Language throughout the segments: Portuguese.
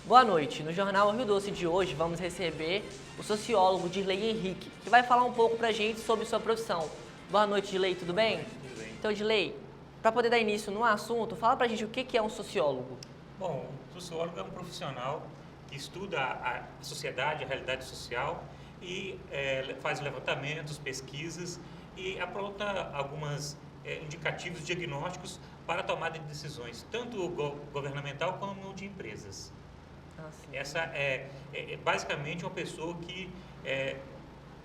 Boa noite. No Jornal Rio Doce de hoje vamos receber o sociólogo Dirley Henrique, que vai falar um pouco pra gente sobre sua profissão. Boa noite, Dirley, tudo bem? Tudo bem. Então, Dirley, para poder dar início no assunto, fala pra gente o que é um sociólogo. Bom, o sociólogo é um profissional que estuda a sociedade, a realidade social e faz levantamentos, pesquisas e apronta alguns indicativos diagnósticos para a tomada de decisões, tanto governamental como de empresas. Sim. Essa é basicamente uma pessoa que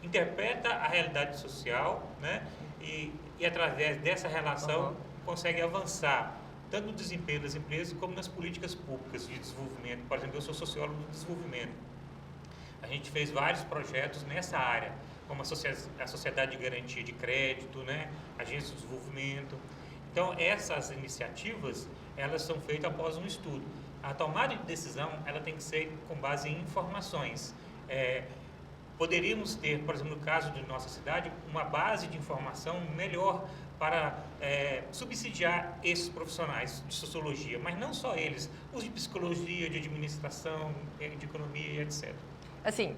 interpreta a realidade social, né? E através dessa relação consegue avançar tanto no desempenho das empresas como nas políticas públicas de desenvolvimento. Por exemplo, eu sou sociólogo do desenvolvimento. A gente fez vários projetos nessa área, como a Sociedade de Garantia de Crédito, né? Agência de Desenvolvimento. Então, essas iniciativas, elas são feitas após um estudo. A tomada de decisão, ela tem que ser com base em informações. Poderíamos ter, por exemplo, no caso de nossa cidade, uma base de informação melhor para subsidiar esses profissionais de sociologia, mas não só eles, os de psicologia, de administração, de economia, etc. Assim,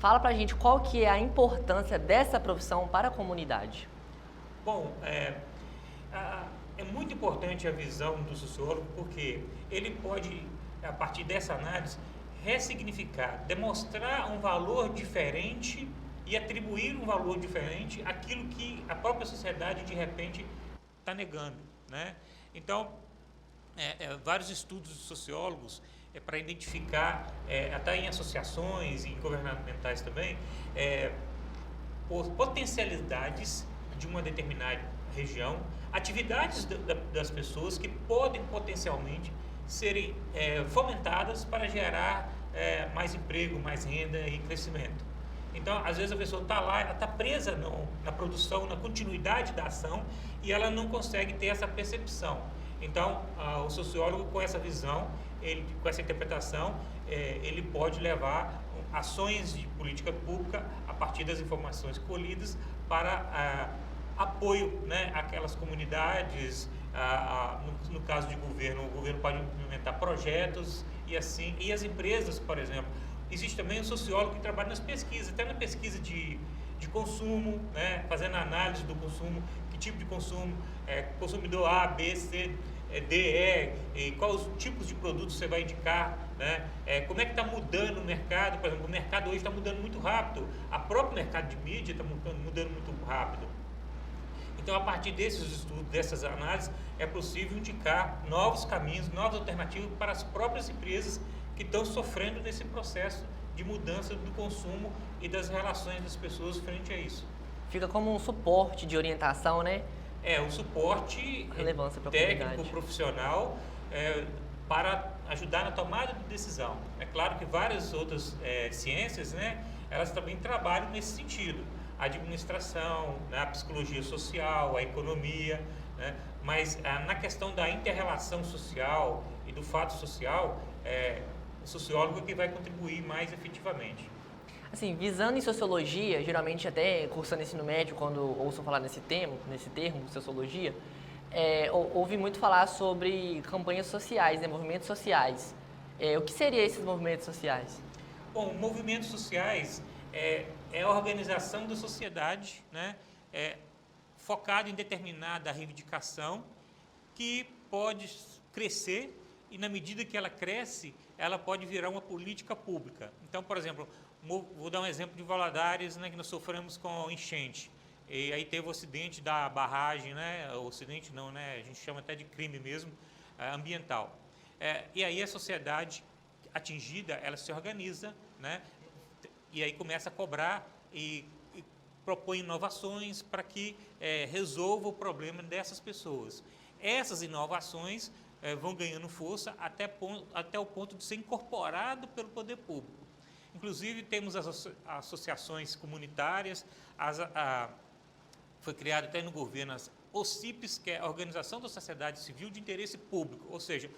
fala pra gente qual que é a importância dessa profissão para a comunidade. Bom, é muito importante a visão do sociólogo, porque ele pode, a partir dessa análise, ressignificar, demonstrar um valor diferente e atribuir um valor diferente àquilo que a própria sociedade, de repente, está negando, né? Então, vários estudos de sociólogos para identificar, até em associações e governamentais também, potencialidades de uma determinada região, atividades das pessoas que podem potencialmente serem fomentadas para gerar mais emprego, mais renda e crescimento. Então, às vezes a pessoa está lá, ela está presa na produção, na continuidade da ação e ela não consegue ter essa percepção. Então, o sociólogo, com essa visão, com essa interpretação, ele pode levar ações de política pública a partir das informações colhidas para apoio, né, àquelas comunidades. No caso de governo, o governo pode implementar projetos e assim, e as empresas, por exemplo. Existe também um sociólogo que trabalha nas pesquisas, até na pesquisa de consumo, né, fazendo análise do consumo, que tipo de consumo, consumidor A, B, C, D, E quais os tipos de produtos você vai indicar, né, como é que está mudando o mercado. Por exemplo, o mercado hoje está mudando muito rápido, a próprio mercado de mídia está mudando muito rápido. Então, a partir desses estudos, dessas análises, é possível indicar novos caminhos, novas alternativas para as próprias empresas que estão sofrendo nesse processo de mudança do consumo e das relações das pessoas frente a isso. Fica como um suporte de orientação, né? Um suporte técnico, profissional, para ajudar na tomada de decisão. É claro que várias outras ciências, né, elas também trabalham nesse sentido. A administração, né, a psicologia social, a economia, né, mas na questão da inter-relação social e do fato social, o sociólogo é que vai contribuir mais efetivamente. Assim, visando em sociologia, geralmente até cursando ensino médio, quando ouço falar nesse termo, sociologia, ouvi muito falar sobre campanhas sociais, né, movimentos sociais. O que seriam esses movimentos sociais? Bom, movimentos sociais é a organização da sociedade, né, focada em determinada reivindicação que pode crescer e, na medida que ela cresce, ela pode virar uma política pública. Então, por exemplo, vou dar um exemplo de Valadares, né, que nós sofremos com enchente. E aí teve o acidente da barragem, né, o acidente não, né, a gente chama até de crime mesmo, ambiental. E aí a sociedade atingida, ela se organiza, né, e aí começa a cobrar e propõe inovações para que resolva o problema dessas pessoas. Essas inovações vão ganhando força até o ponto de ser incorporado pelo poder público. Inclusive, temos as associações comunitárias, foi criado até no governo as OCIPs, que é a Organização da Sociedade Civil de Interesse Público, ou seja,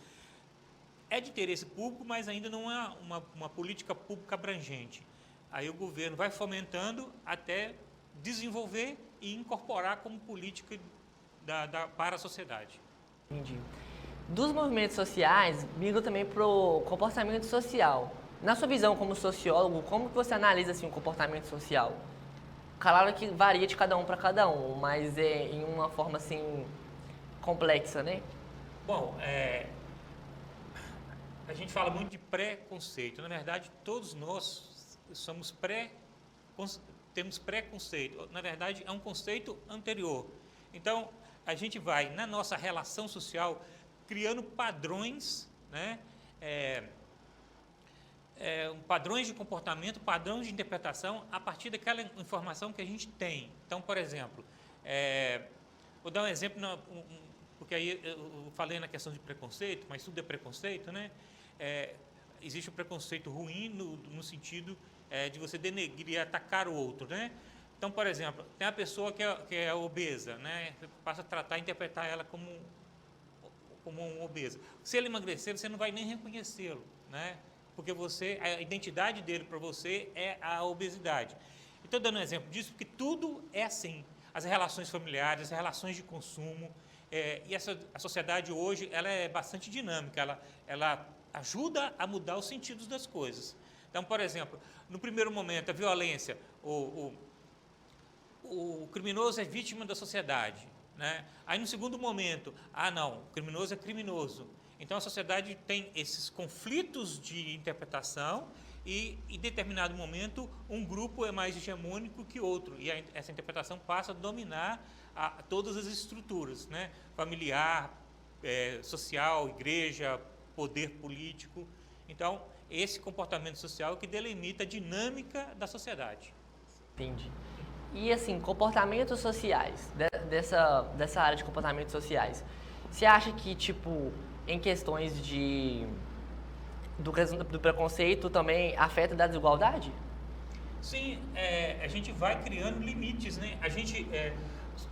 é de interesse público, mas ainda não é uma política pública abrangente. Aí o governo vai fomentando até desenvolver e incorporar como política para a sociedade. Entendi. Dos movimentos sociais, migra também para o comportamento social. Na sua visão como sociólogo, como que você analisa assim, o comportamento social? Claro que varia de cada um para cada um, mas é em uma forma assim complexa, né? Bom, a gente fala muito de preconceito. Na verdade, todos nós temos preconceito. Na verdade, é um conceito anterior. Então, a gente vai, na nossa relação social, criando padrões, né? Padrões de comportamento, padrões de interpretação, a partir daquela informação que a gente tem. Então, por exemplo, vou dar um exemplo, porque aí eu falei na questão de preconceito, mas tudo é preconceito, né? Existe o preconceito ruim no sentido de você denegrir, atacar o outro, né? Então, por exemplo, tem a pessoa que é obesa, né? Você passa a tratar, interpretar ela como um obesa. Se ele emagrecer, você não vai nem reconhecê-lo, né? Porque a identidade dele para você é a obesidade. Estou dando um exemplo disso porque tudo é assim. As relações familiares, as relações de consumo, a sociedade hoje ela é bastante dinâmica, ela ajuda a mudar os sentidos das coisas. Então, por exemplo, no primeiro momento, a violência, o criminoso é vítima da sociedade, né? Aí, no segundo momento, não, o criminoso é criminoso. Então, a sociedade tem esses conflitos de interpretação e, em determinado momento, um grupo é mais hegemônico que outro. E essa interpretação passa a dominar todas as estruturas, né? Familiar, social, igreja, poder político. Então, esse comportamento social que delimita a dinâmica da sociedade. Entendi. E, assim, comportamentos sociais, dessa área de comportamentos sociais, você acha que, tipo, em questões do preconceito também afeta da desigualdade? Sim, a gente vai criando limites, né?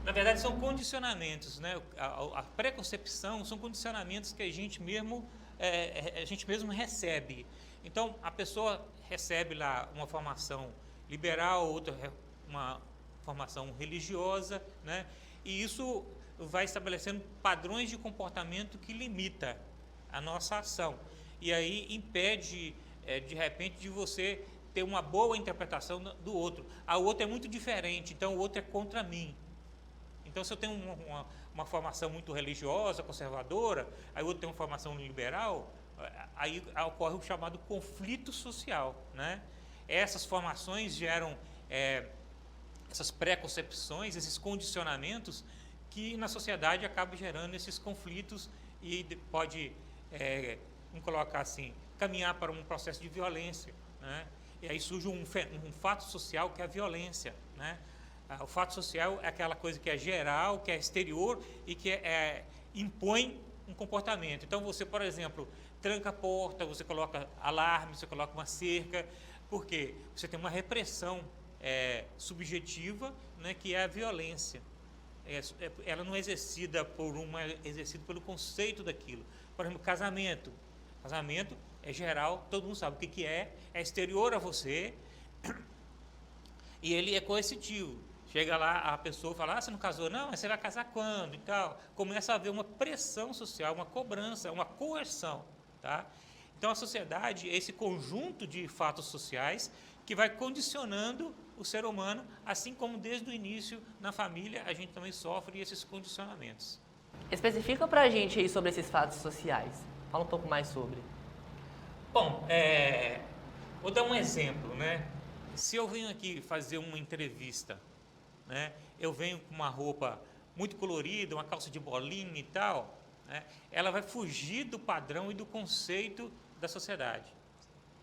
Na verdade, são condicionamentos, né? A preconcepção são condicionamentos que a gente mesmo recebe. Então, a pessoa recebe lá uma formação liberal, outra uma formação religiosa, né? E isso vai estabelecendo padrões de comportamento que limita a nossa ação. E aí impede, de repente, de você ter uma boa interpretação do outro. A outra é muito diferente, então o outro é contra mim. Então, se eu tenho uma formação muito religiosa, conservadora, aí o outro tem uma formação liberal, aí ocorre o chamado conflito social, né? Essas formações geram essas preconcepções, esses condicionamentos que na sociedade acabam gerando esses conflitos e pode, vamos colocar assim, caminhar para um processo de violência, né? E aí surge um fato social que é a violência, né? O fato social é aquela coisa que é geral, que é exterior e que impõe um comportamento. Então você, por exemplo, tranca a porta, você coloca alarme, você coloca uma cerca, porque você tem uma repressão subjetiva, né, que é a violência. Ela não é exercida exercida pelo conceito daquilo. Por exemplo, casamento. Casamento é geral, todo mundo sabe o que é exterior a você e ele é coercitivo. Chega lá, a pessoa fala, você não casou? Não, mas você vai casar quando? E tal. Começa a haver uma pressão social, uma cobrança, uma coerção, tá? Então, a sociedade é esse conjunto de fatos sociais que vai condicionando o ser humano, assim como desde o início, na família, a gente também sofre esses condicionamentos. Especifica pra gente aí sobre esses fatos sociais. Fala um pouco mais sobre. Bom, vou dar um exemplo, né? Se eu venho aqui fazer uma entrevista, né? Eu venho com uma roupa muito colorida, uma calça de bolinha e tal, né? Ela vai fugir do padrão e do conceito da sociedade.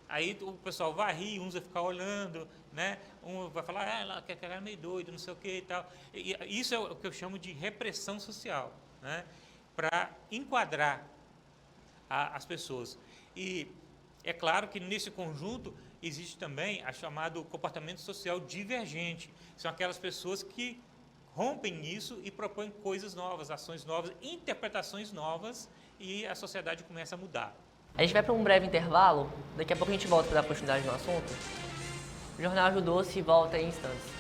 Aí o pessoal vai rir, uns vai ficar olhando, né? Um vai falar, ela é meio doido, não sei o que e tal. E isso é o que eu chamo de repressão social, né? Para enquadrar as pessoas. E é claro que nesse conjunto existe também a chamado comportamento social divergente. São aquelas pessoas que rompem isso e propõem coisas novas, ações novas, interpretações novas e a sociedade começa a mudar. A gente vai para um breve intervalo, daqui a pouco a gente volta para dar continuidade no assunto. O Jornal Ajudou-se e volta em instantes.